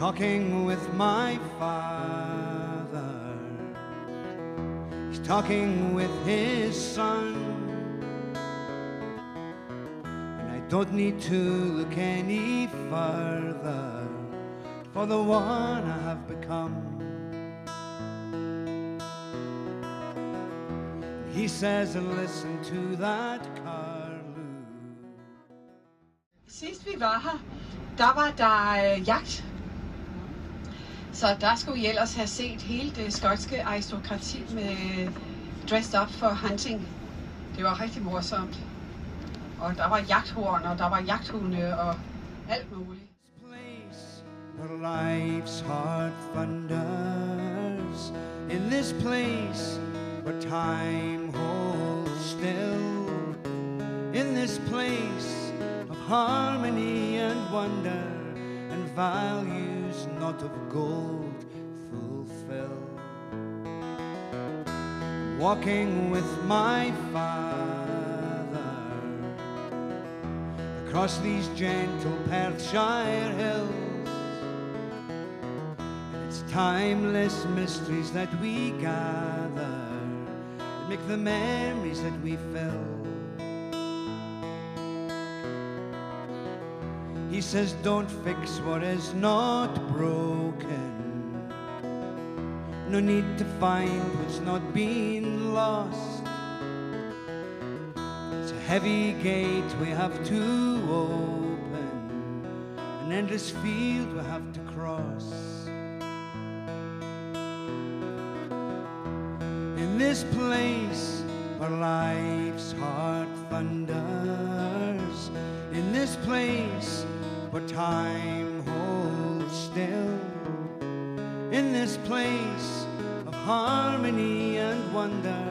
talking with my Father. He's talking with his Son. And I don't need to look any further for the one I have become. And he says, listen to that carloo. Sidst vi var her, der var der jagt. Så der skulle I ellers have set hele det skotske aristokrati med dressed up for hunting. Det var rigtig morsomt. Og der var jagthorn, og der var jagthunde og alt muligt. Where life's heart thunders, in this place where time holds still, in this place of harmony and wonder, and values not of gold fulfill. Walking with my Father across these gentle Perthshire hills, timeless mysteries that we gather, that make the memories that we fill. He says, don't fix what is not broken. No need to find what's not been lost. It's a heavy gate we have to open, an endless field we have to cross. In this place where life's heart thunders, in this place where time holds still, in this place of harmony and wonder,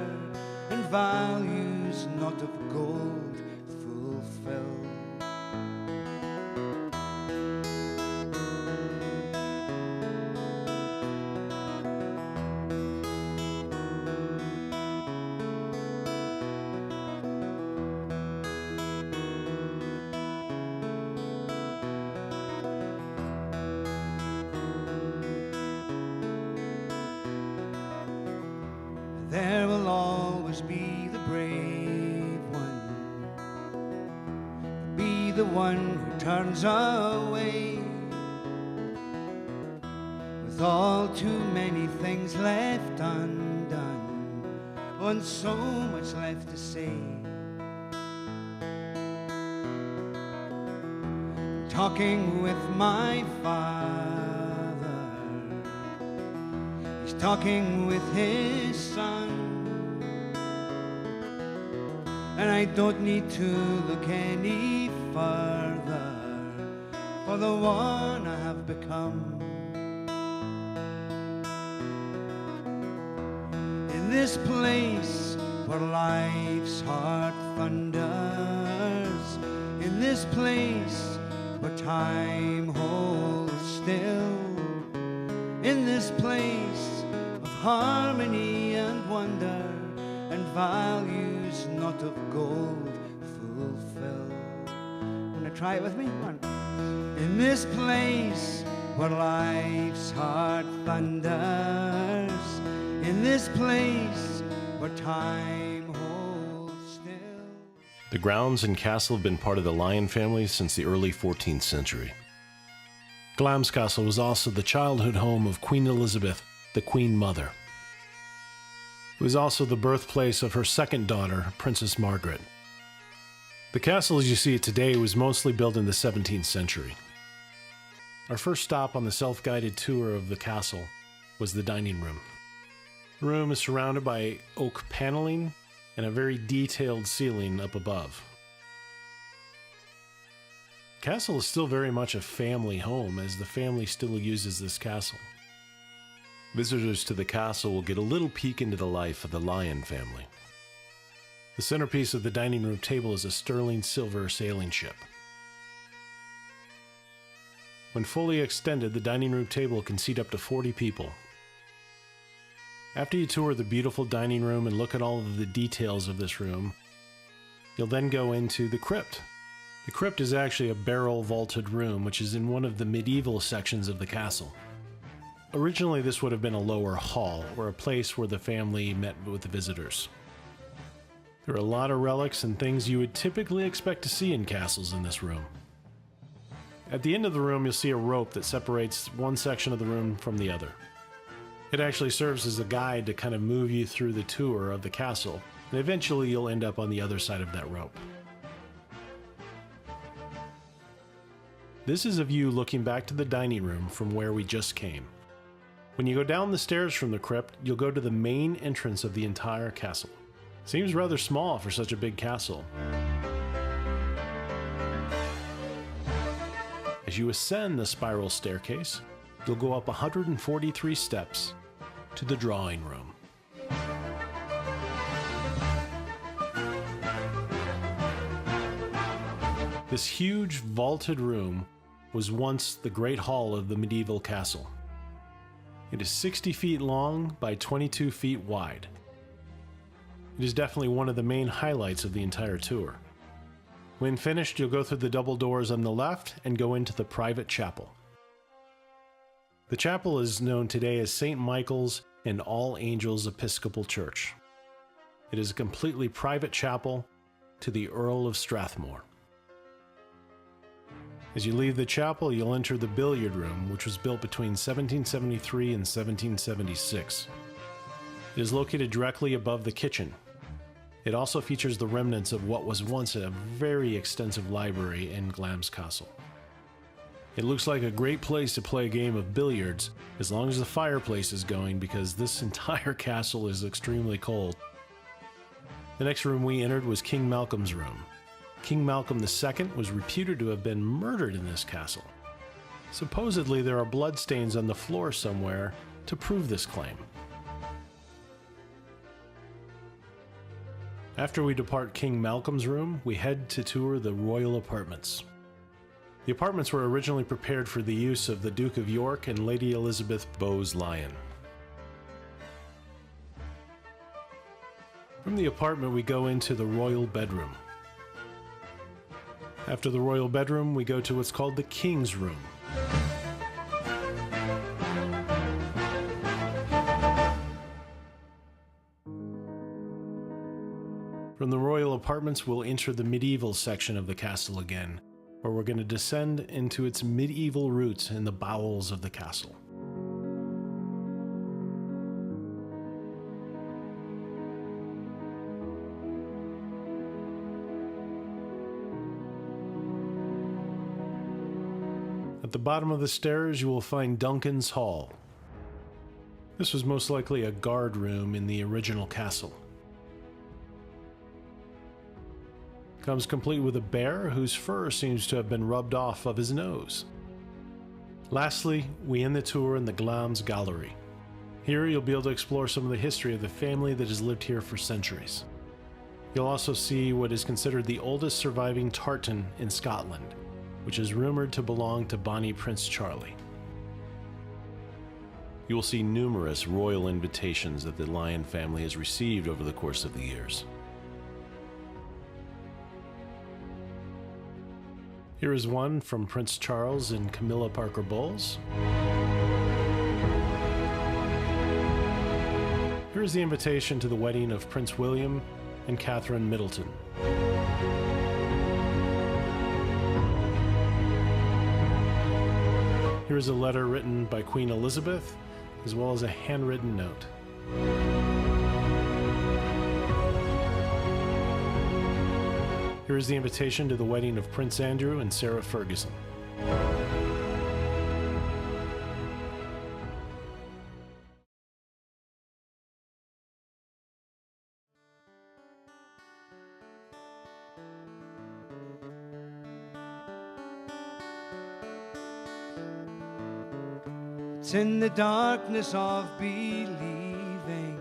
and values not of gold fulfill. There will always be the brave one, be the one who turns away, with all too many things left undone, and so much left to say. Talking with my Father, he's talking with his Son. And I don't need to look any further for the one I have become. In this place where life's heart thunders, in this place where time holds still, in this place of harmony and wonder, and values not of gold fulfill. Wanna try it with me? One. In this place where life's heart thunders, in this place where time holds still. The grounds and castle have been part of the Lion family since the early 14th century. Glamis Castle was also the childhood home of Queen Elizabeth, the Queen Mother. It was also the birthplace of her second daughter, Princess Margaret. The castle as you see it today was mostly built in the 17th century. Our first stop on the self-guided tour of the castle was the dining room. The room is surrounded by oak paneling and a very detailed ceiling up above. The castle is still very much a family home, as the family still uses this castle. Visitors to the castle will get a little peek into the life of the Lion family. The centerpiece of the dining room table is a sterling silver sailing ship. When fully extended, the dining room table can seat up to 40 people. After you tour the beautiful dining room and look at all of the details of this room, you'll then go into the crypt, The crypt is actually a barrel vaulted room which is in one of the medieval sections of the castle. Originally this would have been a lower hall, or a place where the family met with the visitors. There are a lot of relics and things you would typically expect to see in castles in this room. At the end of the room you'll see a rope that separates one section of the room from the other. It actually serves as a guide to kind of move you through the tour of the castle, and eventually you'll end up on the other side of that rope. This is a view looking back to the dining room from where we just came. When you go down the stairs from the crypt, you'll go to the main entrance of the entire castle. Seems rather small for such a big castle. As you ascend the spiral staircase, you'll go up 143 steps to the drawing room. This huge vaulted room was once the great hall of the medieval castle. It is 60 feet long by 22 feet wide. It is definitely one of the main highlights of the entire tour. When finished, you'll go through the double doors on the left and go into the private chapel. The chapel is known today as St. Michael's and All Angels Episcopal Church. It is a completely private chapel to the Earl of Strathmore. As you leave the chapel, you'll enter the billiard room, which was built between 1773 and 1776. It is located directly above the kitchen. It also features the remnants of what was once a very extensive library in Glamis Castle. It looks like a great place to play a game of billiards, as long as the fireplace is going, because this entire castle is extremely cold. The next room we entered was King Malcolm's room. King Malcolm II was reputed to have been murdered in this castle. Supposedly there are bloodstains on the floor somewhere to prove this claim. After we depart King Malcolm's room, we head to tour the royal apartments. The apartments were originally prepared for the use of the Duke of York and Lady Elizabeth Bowes-Lyon. From the apartment we go into the royal bedroom. After the royal bedroom, we go to what's called the King's Room. From the royal apartments, we'll enter the medieval section of the castle again, where we're going to descend into its medieval roots in the bowels of the castle. At the bottom of the stairs, you will find Duncan's Hall. This was most likely a guard room in the original castle. It comes complete with a bear whose fur seems to have been rubbed off of his nose. Lastly, we end the tour in the Glamis Gallery. Here you'll be able to explore some of the history of the family that has lived here for centuries. You'll also see what is considered the oldest surviving tartan in Scotland, which is rumored to belong to Bonnie Prince Charlie. You will see numerous royal invitations that the Lyon family has received over the course of the years. Here is one from Prince Charles and Camilla Parker Bowles. Here is the invitation to the wedding of Prince William and Catherine Middleton. Here is a letter written by Queen Elizabeth, as well as a handwritten note. Here is the invitation to the wedding of Prince Andrew and Sarah Ferguson. It's in the darkness of believing.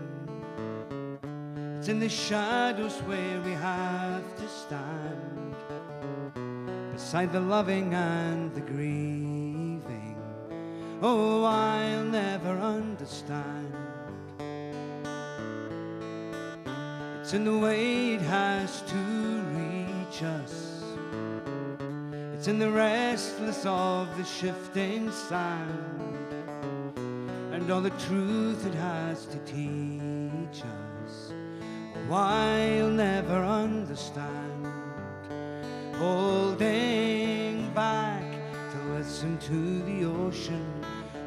It's in the shadows where we have to stand, beside the loving and the grieving. Oh, I'll never understand. It's in the way it has to reach us, It's in the restless of the shifting sand and all the truth it has to teach us. Oh, I'll never understand. Holding back to listen to the ocean,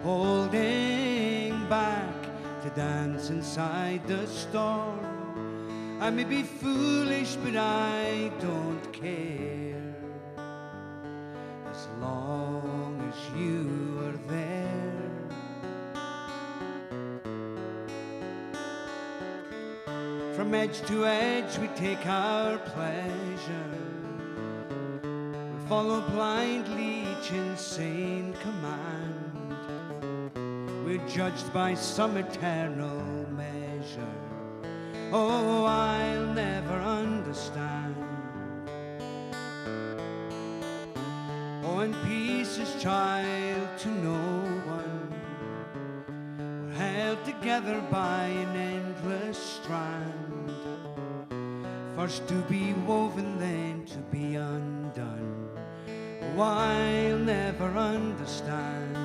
holding back to dance inside the storm. I may be foolish, but I don't care, as long as you are there. From edge to edge we take our pleasure. We follow blindly each insane command. We're judged by some eternal measure. Oh, I'll never understand. Oh, and peace is child to no one. We're held together by an endless strand, first to be woven, then to be undone. Oh, I'll never understand.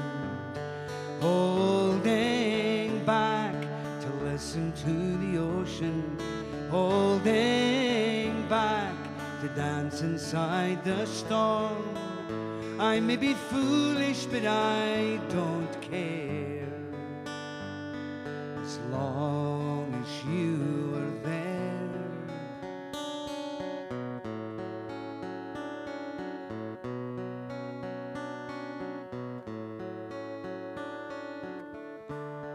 Holding back to listen to the ocean, holding back to dance inside the storm. I may be foolish, but I don't care, as long as you are there.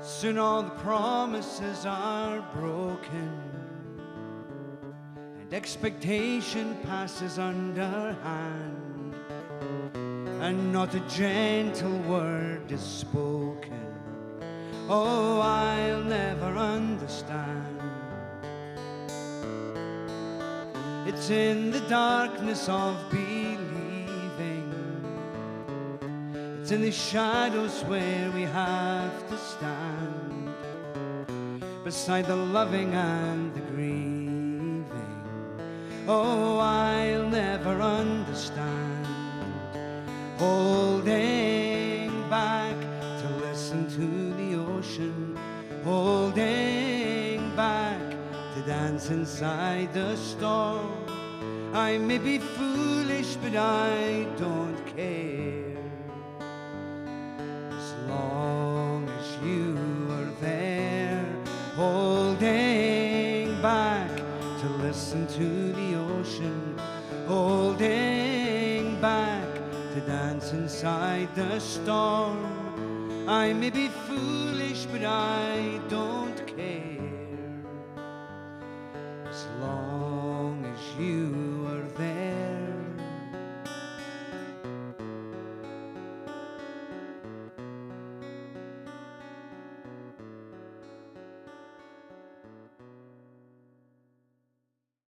Soon all the promises are broken, and expectation passes underhand, and not a gentle word is spoken. Oh, I'll never understand. It's in the darkness of believing, it's in the shadows where we have to stand, beside the loving and the grieving. Oh, I'll never understand. Holding back to listen to the ocean, holding back to dance inside the storm. I may be foolish, but I don't care, as long as you are there. Holding back to listen to the ocean, holding back to dance inside the storm. I may be foolish, but I don't care, as long